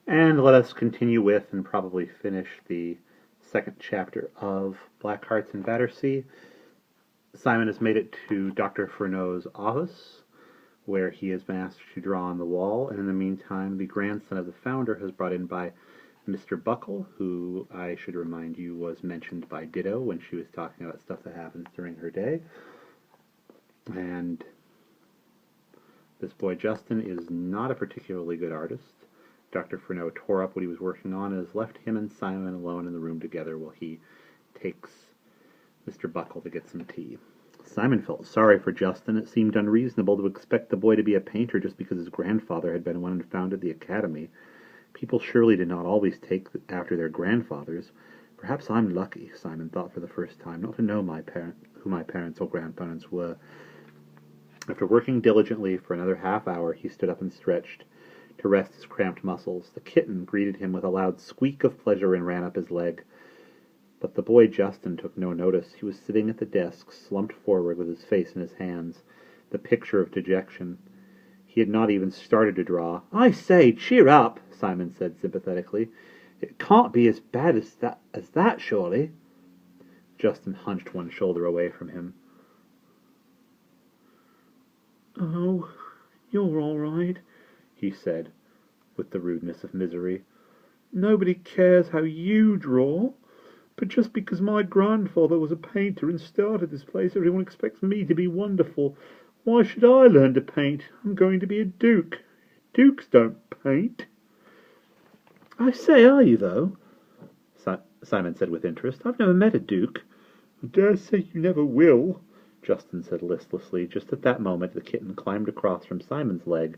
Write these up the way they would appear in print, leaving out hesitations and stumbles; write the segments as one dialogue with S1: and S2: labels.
S1: And let us continue with and probably finish the second chapter of Black Hearts in Battersea. Simon has made it to Dr. Furneaux's office, where he has been asked to draw on the wall, and in the meantime, the grandson of the founder has brought in by Mr. Buckle, who I should remind you was mentioned by Ditto when she was talking about stuff that happens during her day. And this boy Justin is not a particularly good artist. Dr. Furneaux tore up what he was working on and has left him and Simon alone in the room together while he takes Mr. Buckle to get some tea. Simon felt sorry for Justin. It seemed unreasonable to expect the boy to be a painter just because his grandfather had been one who founded the academy. People surely did not always take after their grandfathers. Perhaps I'm lucky, Simon thought for the first time, not to know who my parents or grandparents were. After working diligently for another half hour, he stood up and stretched to rest his cramped muscles. The kitten greeted him with a loud squeak of pleasure and ran up his leg. But the boy Justin took no notice. He was sitting at the desk, slumped forward with his face in his hands, the picture of dejection. He had not even started to draw. "I say, cheer up," Simon said sympathetically. "It can't be as bad as that, surely." Justin hunched one shoulder away from him. "Oh, you're all right," he said, with the rudeness of misery. "Nobody cares how you draw. But just because my grandfather was a painter and started this place, everyone expects me to be wonderful. Why should I learn to paint? I'm going to be a duke. Dukes don't paint." "I say, are you, though?" Simon said with interest. "I've never met a duke." "I dare say you never will," Justin said listlessly. Just at that moment the kitten climbed across from Simon's leg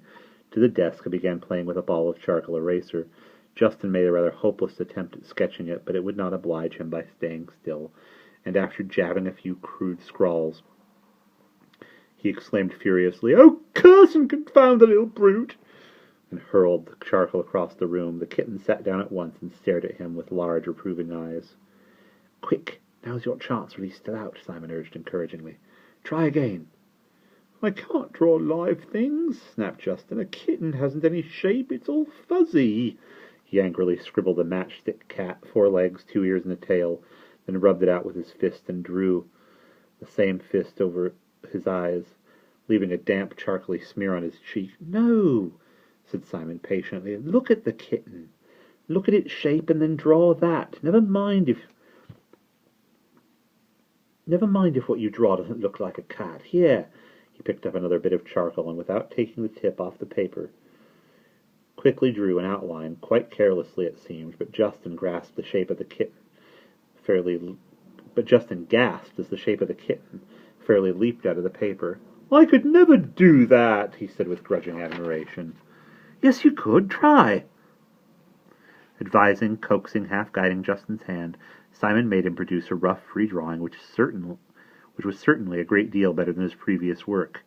S1: to the desk and began playing with a ball of charcoal eraser. Justin made a rather hopeless attempt at sketching it, but it would not oblige him by staying still, and after jabbing a few crude scrawls, he exclaimed furiously, "Oh, curse and confound the little brute!" and hurled the charcoal across the room. The kitten sat down at once and stared at him with large, reproving eyes. "Quick, now's your chance while he's still out," Simon urged encouragingly. "Try again." "I can't draw live things," snapped Justin. "A kitten hasn't any shape. It's all fuzzy." He angrily scribbled a matchstick cat, 4 legs, 2 ears, and a tail, then rubbed it out with his fist and drew the same fist over his eyes, leaving a damp, charcoaly smear on his cheek. "No," said Simon patiently. "Look at the kitten. Look at its shape and then draw that. Never mind if what you draw doesn't look like a cat. Here." He picked up another bit of charcoal and, without taking the tip off the paper, quickly drew an outline, quite carelessly it seemed, but Justin gasped as the shape of the kitten fairly leaped out of the paper. "I could never do that," he said with grudging admiration. "Yes, you could. Try." Advising, coaxing, half-guiding Justin's hand, Simon made him produce a rough free drawing which was certainly a great deal better than his previous work.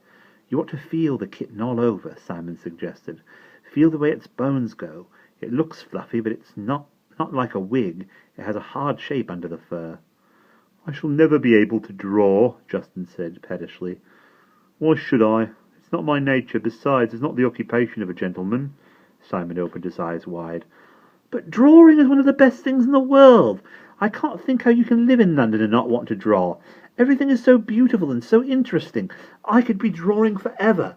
S1: "You ought to feel the kitten all over," Simon suggested. "Feel the way its bones go. It looks fluffy, but it's not like a wig. It has a hard shape under the fur." "I shall never be able to draw," Justin said pettishly. "Why should I? It's not my nature. Besides, it's not the occupation of a gentleman." Simon opened his eyes wide. "But drawing is one of the best things in the world. I can't think how you can live in London and not want to draw. Everything is so beautiful and so interesting. I could be drawing forever.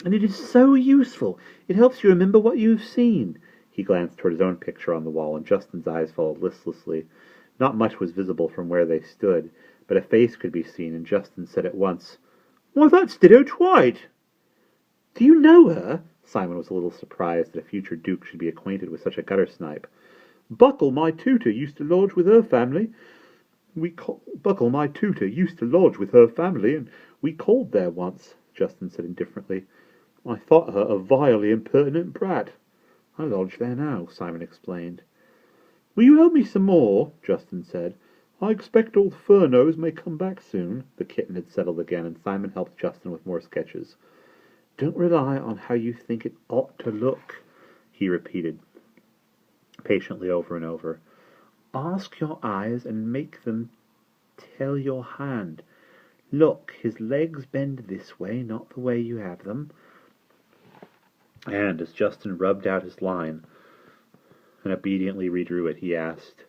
S1: And it is so useful. It helps you remember what you've seen." He glanced toward his own picture on the wall, and Justin's eyes followed listlessly. Not much was visible from where they stood, but a face could be seen, and Justin said at once, "Why, that's Ditto Twite." "Do you know her?" Simon was a little surprised that a future duke should be acquainted with such a gutter-snipe. "Buckle, my tutor, used to lodge with her family. And we called there once," Justin said indifferently. "I thought her a vilely impertinent brat." "I lodge there now," Simon explained. "Will you help me some more?" Justin said. "I expect old Furneaux may come back soon." The kitten had settled again, and Simon helped Justin with more sketches. "Don't rely on how you think it ought to look," he repeated patiently over and over. "Ask your eyes and make them tell your hand. Look, his legs bend this way, not the way you have them. And as Justin rubbed out his line and obediently redrew it, he asked,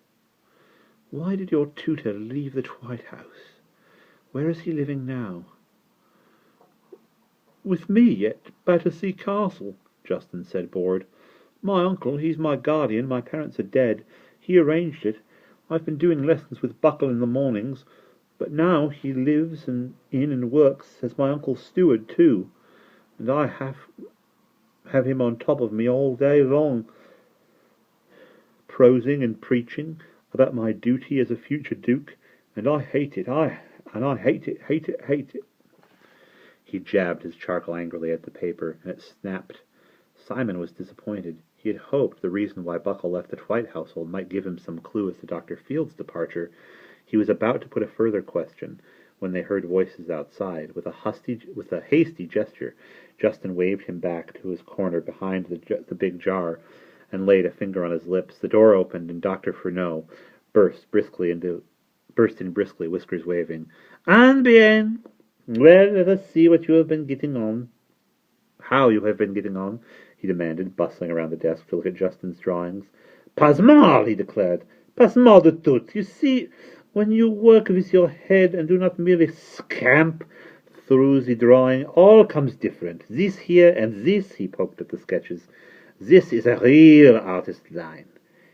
S1: "Why did your tutor leave the White House? Where is he living now?" "With me at Battersea Castle," Justin said, bored. "My uncle, he's my guardian. My parents are dead. He arranged it. I've been doing lessons with Buckle in the mornings, but now he lives in and works as my uncle's steward too, and I have him on top of me all day long, prosing and preaching about my duty as a future duke, and I hate it. I hate it, hate it, hate it." He jabbed his charcoal angrily at the paper, and it snapped. Simon was disappointed. He had hoped the reason why Buckle left the Dwight household might give him some clue as to Dr. Field's departure. He was about to put a further question when they heard voices outside. With a hasty gesture, Justin waved him back to his corner behind the big jar and laid a finger on his lips. The door opened, and Dr. Furneaux burst in briskly, whiskers waving. "En bien! Well, let us see what you have been getting on." "How you have been getting on?" he demanded, bustling around the desk to look at Justin's drawings. "Pas mal," he declared. "Pas mal du tout. You see, when you work with your head and do not merely scamp through the drawing, all comes different. This here and this," he poked at the sketches. "This is a real artist line.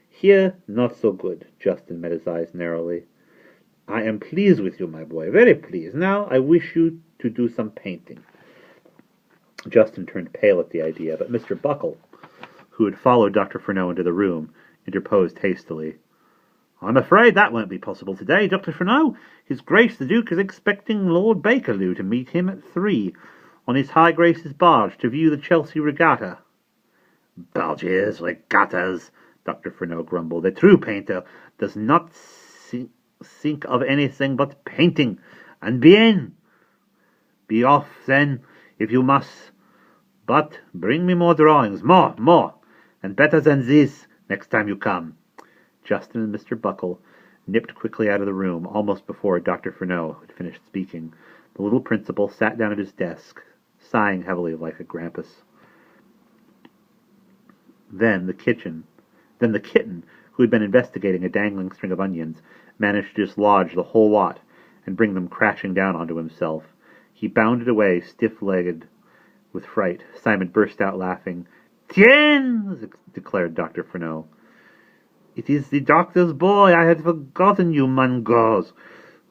S1: Here, not so good." Justin met his eyes narrowly. "I am pleased with you, my boy, very pleased. Now I wish you to do some painting." Justin turned pale at the idea, but Mr. Buckle, who had followed Dr. Furneaux into the room, interposed hastily. "I'm afraid that won't be possible today, Dr. Furneaux. His Grace the Duke is expecting Lord Bakerloo to meet him at 3 on His High Grace's barge to view the Chelsea regatta." "Barges, regattas," Dr. Furneaux grumbled. "A true painter does not think of anything but painting. And bien! Be off, then, if you must. But bring me more drawings, more, and better than this next time you come." Justin and Mr. Buckle nipped quickly out of the room almost before Dr. Furneaux had finished speaking. The little principal sat down at his desk, sighing heavily like a grampus. Then the kitten, who had been investigating a dangling string of onions, managed to dislodge the whole lot and bring them crashing down onto himself. He bounded away, stiff-legged with fright. Simon burst out laughing. "Tiens!" declared Dr. Furneaux. "It is the doctor's boy. I had forgotten you, Mangos.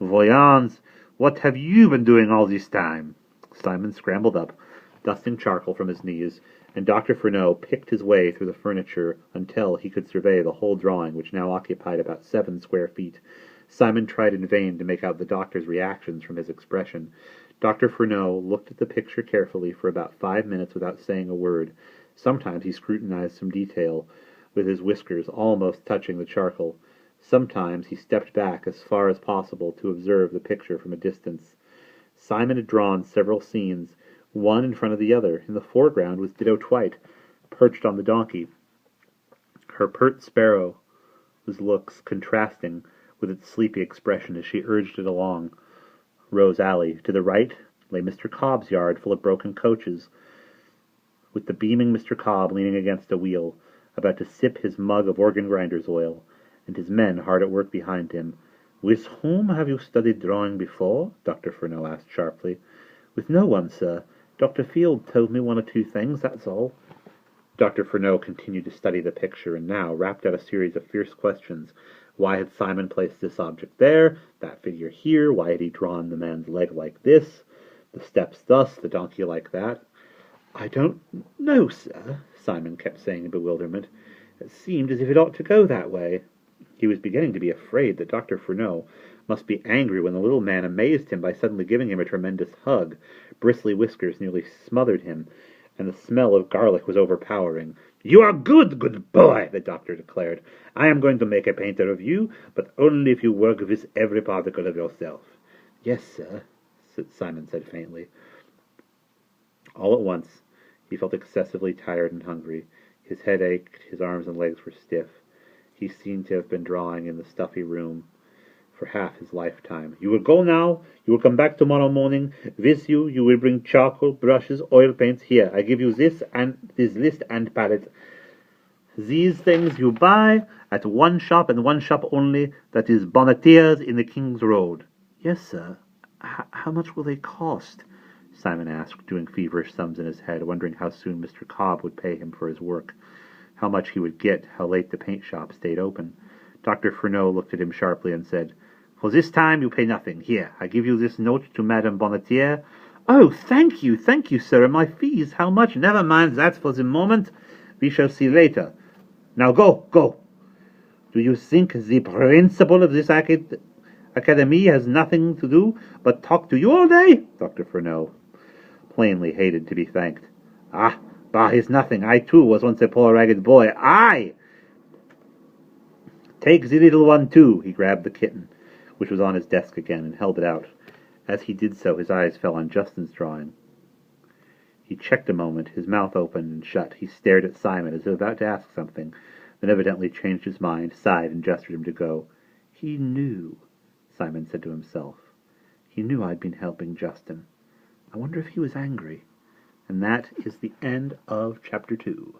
S1: Voyons, what have you been doing all this time?" Simon scrambled up, dusting charcoal from his knees, and Dr. Furneaux picked his way through the furniture until he could survey the whole drawing, which now occupied about 7 square feet. Simon tried in vain to make out the doctor's reactions from his expression. Dr. Furneaux looked at the picture carefully for about 5 minutes without saying a word. Sometimes he scrutinized some detail with his whiskers almost touching the charcoal. Sometimes he stepped back as far as possible to observe the picture from a distance. Simon had drawn several scenes, one in front of the other. In the foreground was Ditto Twite, perched on the donkey, her pert sparrow, whose looks contrasting with its sleepy expression as she urged it along Rose Alley. To the right lay Mr. Cobb's yard, full of broken coaches, with the beaming Mr. Cobb leaning against a wheel, about to sip his mug of organ-grinder's oil, and his men hard at work behind him. "With whom have you studied drawing before?" Dr. Furneaux asked sharply. "With no one, sir. Dr. Field told me 1 or 2 things, that's all." Dr. Furneaux continued to study the picture, and now rapped out a series of fierce questions. Why had Simon placed this object there, that figure here? Why had he drawn the man's leg like this, the steps thus, the donkey like that? "I don't know, sir," Simon kept saying in bewilderment. "It seemed as if it ought to go that way." He was beginning to be afraid that Dr. Furneaux must be angry when the little man amazed him by suddenly giving him a tremendous hug. Bristly whiskers nearly smothered him, and the smell of garlic was overpowering. "You are good boy," the doctor declared. "I am going to make a painter of you, but only if you work with every particle of yourself." "Yes, sir," Simon said faintly. All at once he felt excessively tired and hungry. His head ached, his arms and legs were stiff. He seemed to have been drawing in the stuffy room for half his lifetime. You will go now. You will come back tomorrow morning. With you, you will bring charcoal, brushes, oil paints. Here, I give you this list and palette. These things you buy at one shop and one shop only, that is Bonnetier's in the King's Road. Yes, sir. How much will they cost? Simon asked, doing feverish sums in his head, wondering how soon Mr. Cobb would pay him for his work, how much he would get, how late the paint shop stayed open. Dr. Furneaux looked at him sharply and said, For this time you pay nothing. Here, I give you this note to Madame Bonnetier. Oh, thank you, sir. And my fees, how much? Never mind that for the moment. We shall see later. Now go. Do you think the principal of this academy has nothing to do but talk to you all day? Dr. Furneaux plainly hated to be thanked. Ah, bah, is nothing. I, too, was once a poor ragged boy. I! Take the little one, too. He grabbed the kitten, which was on his desk again, and held it out. As he did so, his eyes fell on Justin's drawing. He checked a moment, his mouth open and shut. He stared at Simon as if about to ask something, then evidently changed his mind, sighed, and gestured him to go. He knew, Simon said to himself. He knew I'd been helping Justin. I wonder if he was angry. And that is the end of Chapter 2.